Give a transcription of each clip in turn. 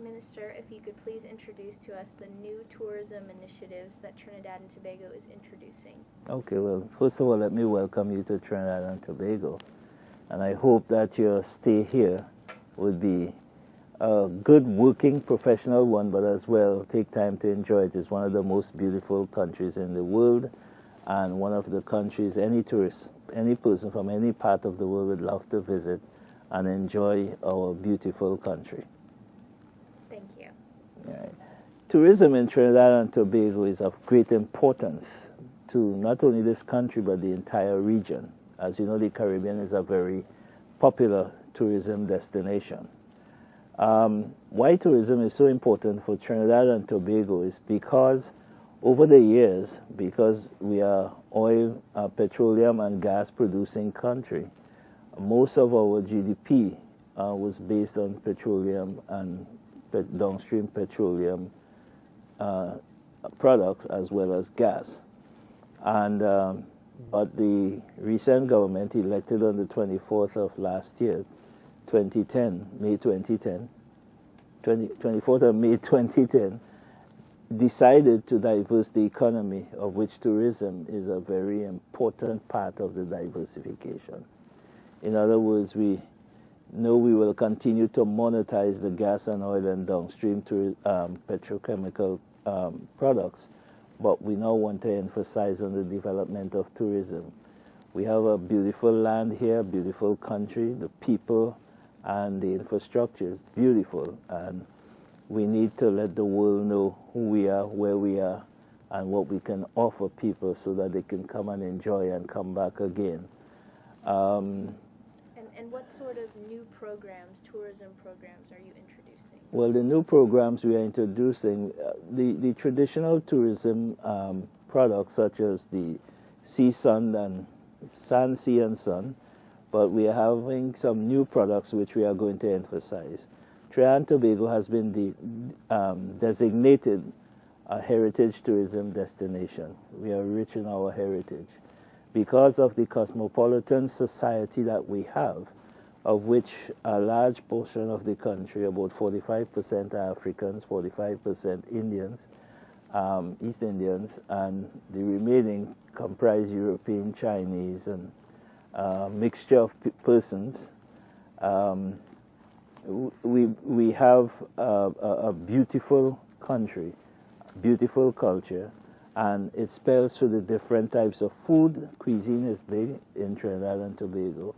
Minister, if you could please introduce to us the new tourism initiatives that Trinidad and Tobago is introducing. Okay, well, first of all, let me welcome you to Trinidad and Tobago. And I hope that your stay here will be a good working professional one, but as well take time to enjoy it. It's one of the most beautiful countries in the world, and one of the countries any tourist, any person from any part of the world would love to visit and enjoy our beautiful country. Thank you. Right. Tourism in Trinidad and Tobago is of great importance to not only this country but the entire region. As you know, the Caribbean is a very popular tourism destination. Why tourism is so important for Trinidad and Tobago is because over the years, because we are oil, petroleum and gas producing country, most of our GDP was based on petroleum and downstream petroleum products as well as gas. And but the recent government elected on the 24th of last year, 2010, May 2010, 24th of May 2010, decided to diverse the economy, of which tourism is a very important part of the diversification. In other words, we know we will continue to monetize the gas and oil and downstream petrochemical products, but we now want to emphasize on the development of tourism. We have a beautiful land here, a beautiful country, the people and the infrastructure is beautiful, and we need to let the world know who we are, where we are, and what we can offer people so that they can come and enjoy and come back again. And what sort of new programs, tourism programs, are you introducing? Well, the new programs we are introducing, the traditional tourism products such as the sea, sun, and sand, sea, and sun, but we are having some new products which we are going to emphasize. Trinidad and Tobago has been designated a heritage tourism destination. We are rich in our heritage because of the cosmopolitan society that we have, of which a large portion of the country, about 45% are Africans, 45% Indians, East Indians, and the remaining comprise European, Chinese, and mixture of persons. We have a beautiful country, beautiful culture, and it spells for the different types of food. Cuisine is big in Trinidad and Tobago.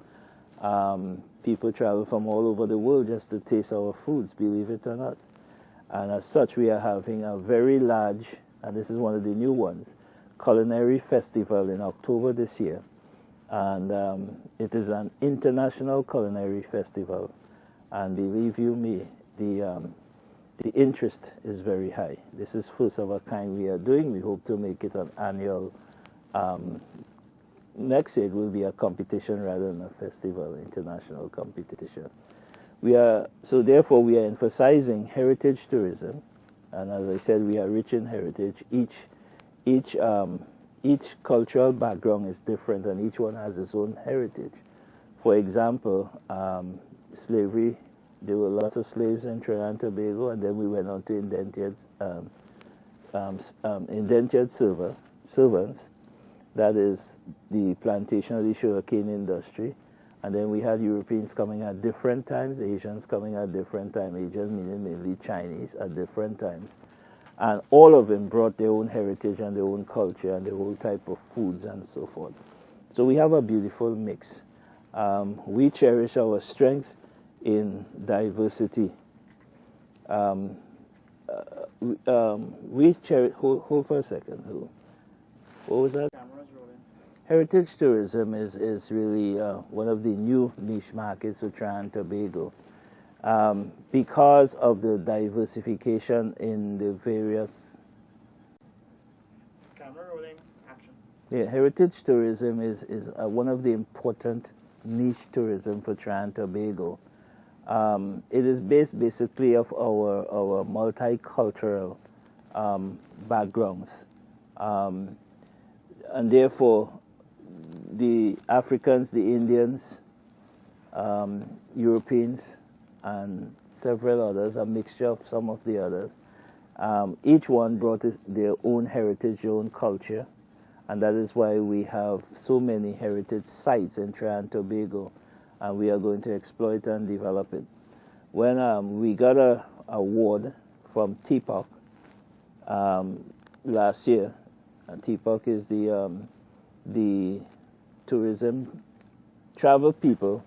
People travel from all over the world just to taste our foods, believe it or not. And as such, we are having a very large, and this is one of the new ones, culinary festival in October this year. And it is an international culinary festival. And believe you me, the interest is very high. This is first of a kind we are doing. We hope to make it an annual. Next year it will be a competition rather than a festival, international competition. So therefore we are emphasizing heritage tourism, and as I said, we are rich in heritage. Each cultural background is different, and each one has its own heritage. For example, slavery. There were lots of slaves in Trinidad and Tobago, and then we went on to indentured servants. That is the plantation of the sugarcane industry. And then we had Europeans coming at different times, Asians coming at different times, Asians meaning mainly Chinese at different times. And all of them brought their own heritage and their own culture and their whole type of foods and so forth. So we have a beautiful mix. We cherish our strength in diversity. We cherish, hold for a second. What was that? Heritage tourism is really one of the new niche markets for Trinidad and Tobago because of the diversification in the various. Camera rolling, action. Yeah, heritage tourism is one of the important niche tourism for Trinidad and Tobago. It is based basically of our multicultural backgrounds, and therefore the Africans, the Indians, Europeans, and several others, a mixture of some of the others. Each one brought their own heritage, their own culture, and that is why we have so many heritage sites in Trinidad and Tobago, and we are going to exploit and develop it. When we got an award from TPOC last year, and TPOC is the tourism travel people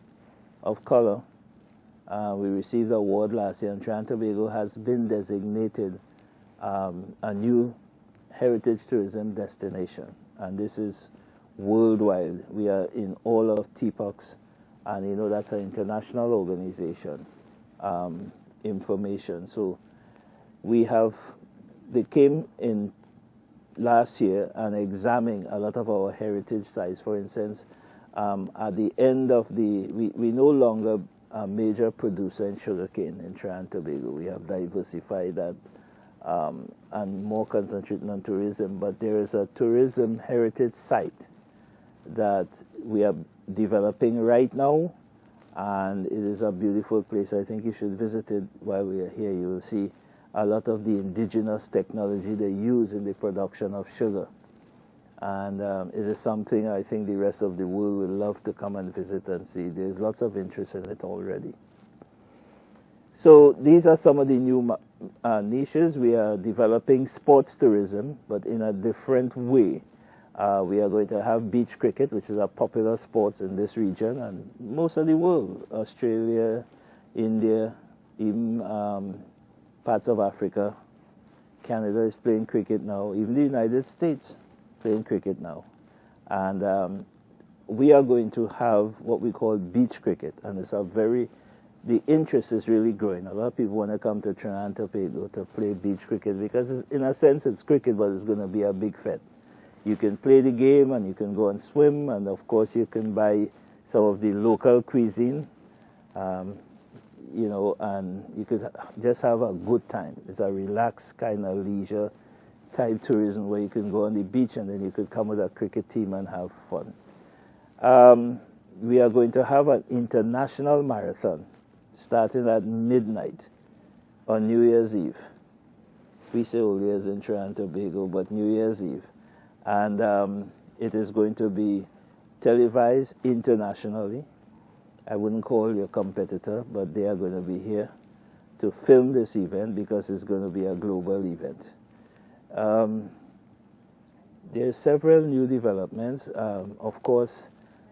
of color. We received the award last year, and Trinidad and Tobago has been designated a new heritage tourism destination, and this is worldwide. We are in all of TPOC's, and you know that's an international organization information. So they came in last year and examined a lot of our heritage sites. For instance, at the end of we no longer a major producer in sugarcane in Trinidad and Tobago. We have diversified that and more concentrated on tourism, but there is a tourism heritage site that we are developing right now, and it is a beautiful place. I think you should visit it while we are here. You will see a lot of the indigenous technology they use in the production of sugar. And it is something I think the rest of the world will love to come and visit and see. There's lots of interest in it already. So these are some of the new niches. We are developing sports tourism, but in a different way. We are going to have beach cricket, which is a popular sport in this region and most of the world. Australia, India, even parts of Africa. Canada is playing cricket now. Even the United States playing cricket now. And we are going to have what we call beach cricket, and it's the interest is really growing. A lot of people want to come to Trinidad and Tobago to play beach cricket because in a sense it's cricket, but it's going to be a big fete. You can play the game and you can go and swim, and of course you can buy some of the local cuisine, you know, and you could just have a good time. It's a relaxed kind of leisure type tourism where you can go on the beach and then you could come with a cricket team and have fun. We are going to have an international marathon starting at midnight on New Year's Eve. We say Old Year's in Trinidad and Tobago, but New Year's Eve. And it is going to be televised internationally. I wouldn't call your competitor, but they are going to be here to film this event because it's going to be a global event. There are several new developments. Of course,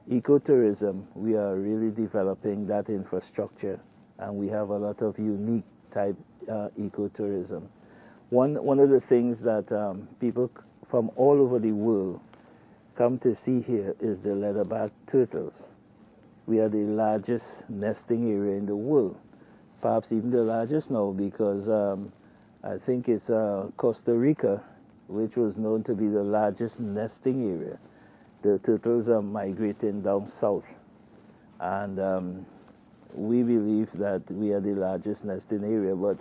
ecotourism, we are really developing that infrastructure, and we have a lot of unique type ecotourism. One of the things that people from all over the world come to see here is the leatherback turtles. We are the largest nesting area in the world, perhaps even the largest now, because I think it's Costa Rica, which was known to be the largest nesting area. The turtles are migrating down south, and we believe that we are the largest nesting area, but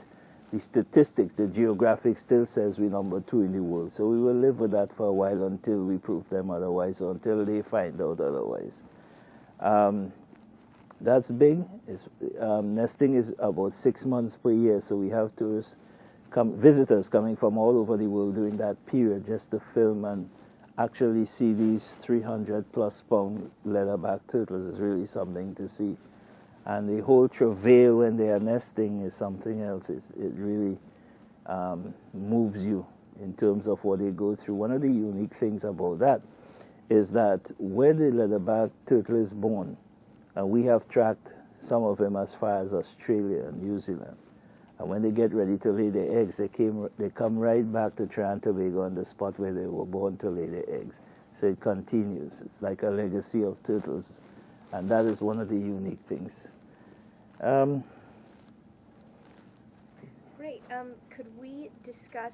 the statistics, the geographic still says we're number 2 in the world. So we will live with that for a while until we prove them otherwise, or until they find out otherwise. That's big. Nesting is about 6 months per year, so we have visitors coming from all over the world during that period just to film and actually see these 300+ pound leatherback turtles. Is really something to see. And the whole travail when they are nesting is something else. It really moves you in terms of what they go through. One of the unique things about that is that when the leatherback turtle is born, and we have tracked some of them as far as Australia and New Zealand, and when they get ready to lay their eggs, they come right back to Trinidad and Tobago on the spot where they were born to lay their eggs. So it continues. It's like a legacy of turtles, and that is one of the unique things. Great. Could we discuss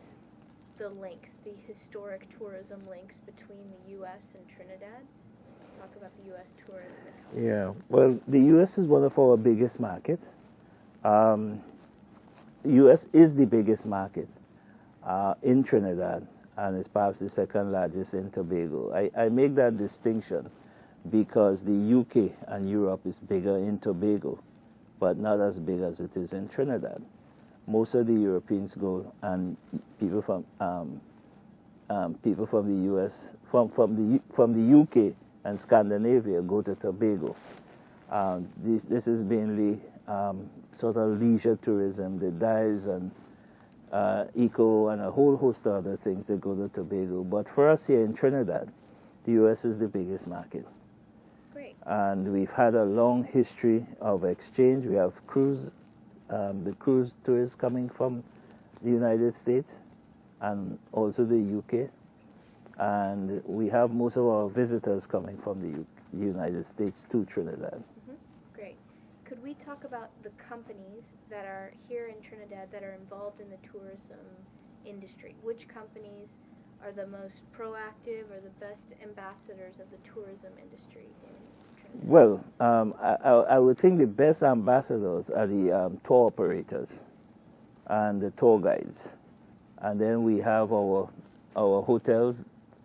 the links, the historic tourism links between the U.S. and Trinidad? Talk about the U.S. tourism. Yeah. Well, the U.S. is one of our biggest markets. The U.S. is the biggest market in Trinidad, and it's perhaps the second largest in Tobago. I make that distinction because the UK and Europe is bigger in Tobago but not as big as it is in Trinidad. Most of the Europeans go, and people from the U.S., from the UK and Scandinavia go to Tobago. This is mainly sort of leisure tourism, the dives and eco and a whole host of other things that go to Tobago. But for us here in Trinidad, the U.S. is the biggest market. Great. And we've had a long history of exchange. We have the cruise tourists coming from the United States and also the UK. And we have most of our visitors coming from the United States to Trinidad. Mm-hmm. Great. Could we talk about the companies that are here in Trinidad that are involved in the tourism industry? Which companies are the most proactive or the best ambassadors of the tourism industry in Trinidad? Well, I would think the best ambassadors are the tour operators and the tour guides. And then we have our hotels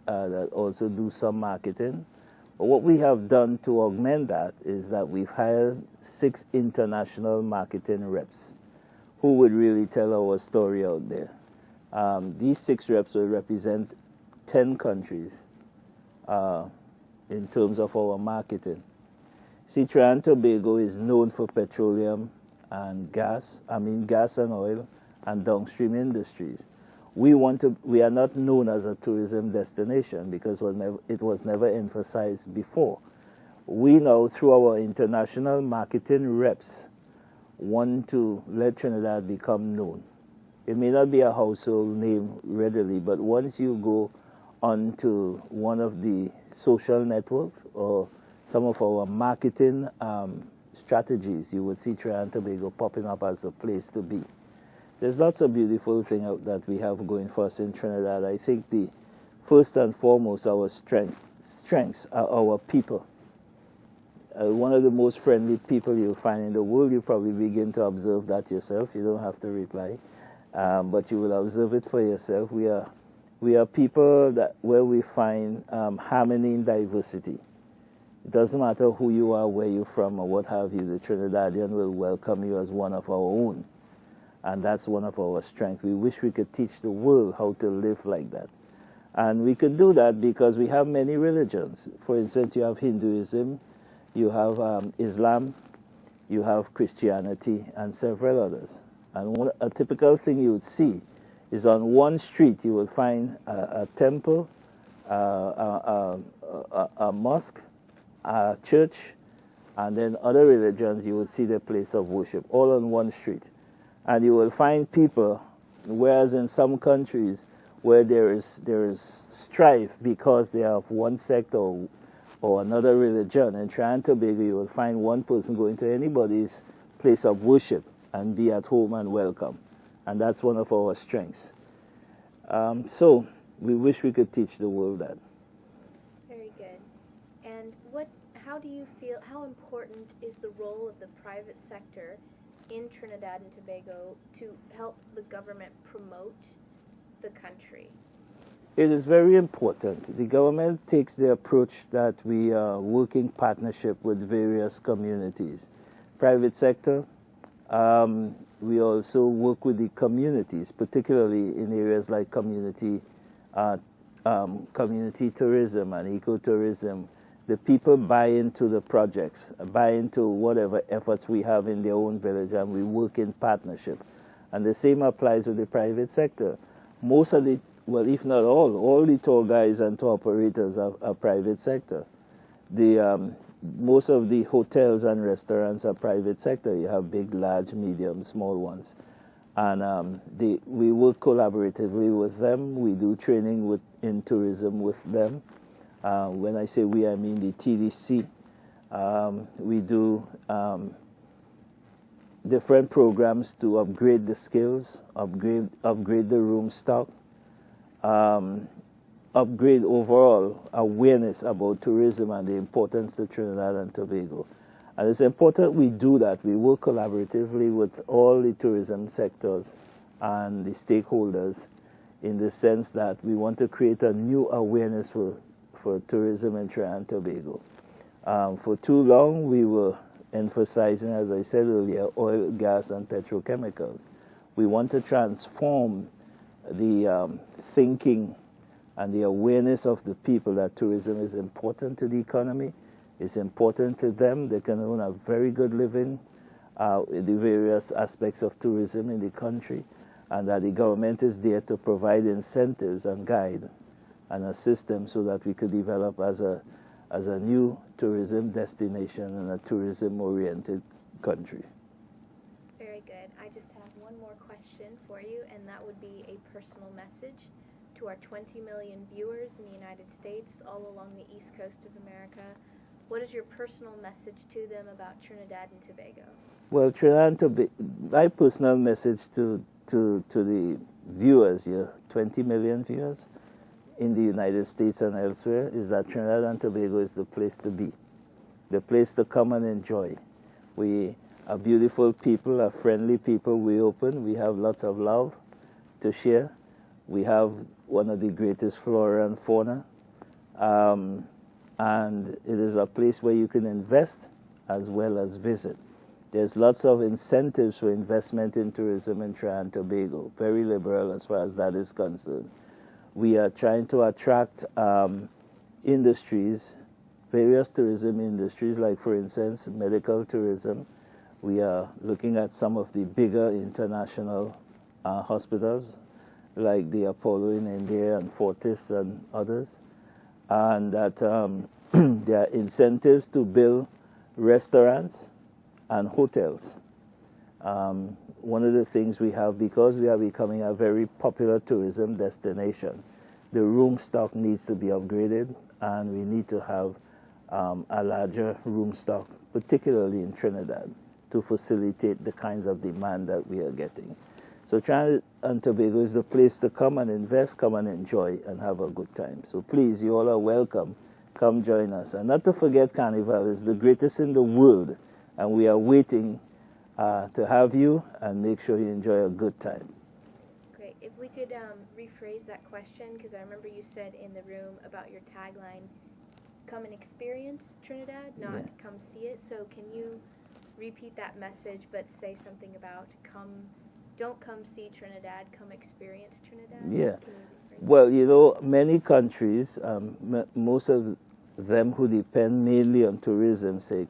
that also do some marketing. But what we have done to augment that is that we've hired 6 international marketing reps who would really tell our story out there. These 6 reps will represent 10 countries in terms of our marketing. See, Trinidad and Tobago is known for petroleum and gas and oil and downstream industries. We are not known as a tourism destination because it was never emphasized before. We now, through our international marketing reps, want to let Trinidad become known. It may not be a household name readily, but once you go onto one of the social networks or some of our marketing strategies, you would see Trinidad and Tobago popping up as a place to be. There's lots of beautiful things that we have going for us in Trinidad. I think the first and foremost, our strengths are our people. One of the most friendly people you'll find in the world. You probably begin to observe that yourself. You don't have to reply, but you will observe it for yourself. We are people where we find harmony in diversity. It doesn't matter who you are, where you're from, or what have you. The Trinidadian will welcome you as one of our own. And that's one of our strengths. We wish we could teach the world how to live like that. And we could do that because we have many religions. For instance, you have Hinduism, you have Islam, you have Christianity, and several others. And a typical thing you would see is on one street you will find a temple, a mosque, a church, and then other religions you would see the place of worship, all on one street. And you will find people, whereas in some countries where there is strife because they are of one sect or another religion, in Trinidad and Tobago you will find one person going to anybody's place of worship and be at home and welcome. And that's one of our strengths. So we wish we could teach the world that. Very good. And how do you feel, how important is the role of the private sector in Trinidad and Tobago to help the government promote the country? It is very important. The government takes the approach that we work in partnership with various communities. Private sector, we also work with the communities, particularly in areas like community tourism and ecotourism. The people buy into the projects, buy into whatever efforts we have in their own village, and we work in partnership. And the same applies with the private sector. Most of the, well, if not all the tour guides and tour operators are private sector. Most of the hotels and restaurants are private sector. You have big, large, medium, small ones. And we work collaboratively with them. We do training in tourism with them. When I say we, I mean the TDC. We do different programs to upgrade the skills, upgrade the room stock, upgrade overall awareness about tourism and the importance to Trinidad and Tobago. And it's important we do that. We work collaboratively with all the tourism sectors and the stakeholders in the sense that we want to create a new awareness for tourism in Trinidad and Tobago. For too long, we were emphasizing, as I said earlier, oil, gas, and petrochemicals. We want to transform the thinking and the awareness of the people that tourism is important to the economy. It's important to them. They can earn a very good living in the various aspects of tourism in the country, and that the government is there to provide incentives and guide and assist them so that we could develop as a new tourism destination and a tourism-oriented country. Very good. I just have one more question for you, and that would be a personal message to our 20 million viewers in the United States, all along the east coast of America. What is your personal message to them about Trinidad and Tobago? Well, Trinidad and Tobago, my personal message to the viewers here, 20 million viewers in the United States and elsewhere, is that Trinidad and Tobago is the place to be, the place to come and enjoy. We are beautiful people, are friendly people, we open, we have lots of love to share. We have one of the greatest flora and fauna, and it is a place where you can invest as well as visit. There's lots of incentives for investment in tourism in Trinidad and Tobago, very liberal as far as that is concerned. We are trying to attract industries, various tourism industries, like for instance, medical tourism. We are looking at some of the bigger international hospitals, like the Apollo in India and Fortis and others. And that there are incentives to build restaurants and hotels. One of the things we have, because we are becoming a very popular tourism destination, the room stock needs to be upgraded, and we need to have a larger room stock, particularly in Trinidad, to facilitate the kinds of demand that we are getting. So Trinidad and Tobago is the place to come and invest, come and enjoy, and have a good time. So please, you all are welcome. Come join us. And not to forget, Carnival is the greatest in the world, and we are waiting to have you and make sure you enjoy a good time. Great. If we could rephrase that question, because I remember you said in the room about your tagline, come and experience Trinidad, not come see it. So can you repeat that message, but say something about don't come see Trinidad, come experience Trinidad? Yeah. Well, you know, many countries, most of them who depend mainly on tourism, say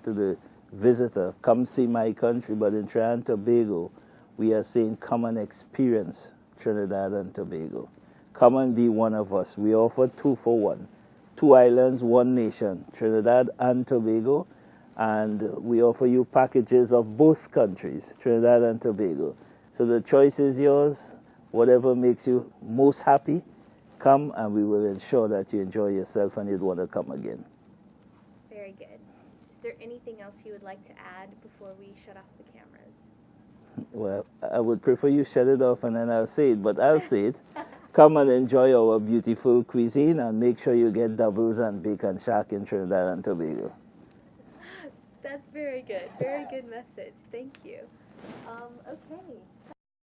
to the visitor, come see my country. But in Trinidad and Tobago, we are saying, come and experience Trinidad and Tobago. Come and be one of us. We offer 2 for 1. 2 islands, 1 nation, Trinidad and Tobago. And we offer you packages of both countries, Trinidad and Tobago. So the choice is yours. Whatever makes you most happy, come, and we will ensure that you enjoy yourself and you'd want to come again. Very good. Is there anything else you would like to add before we shut off the cameras? Well, I would prefer you shut it off and then I'll say it, but I'll say it. Come and enjoy our beautiful cuisine, and make sure you get doubles and bacon shack in Trinidad and Tobago. That's very good. Very good message. Thank you. Okay.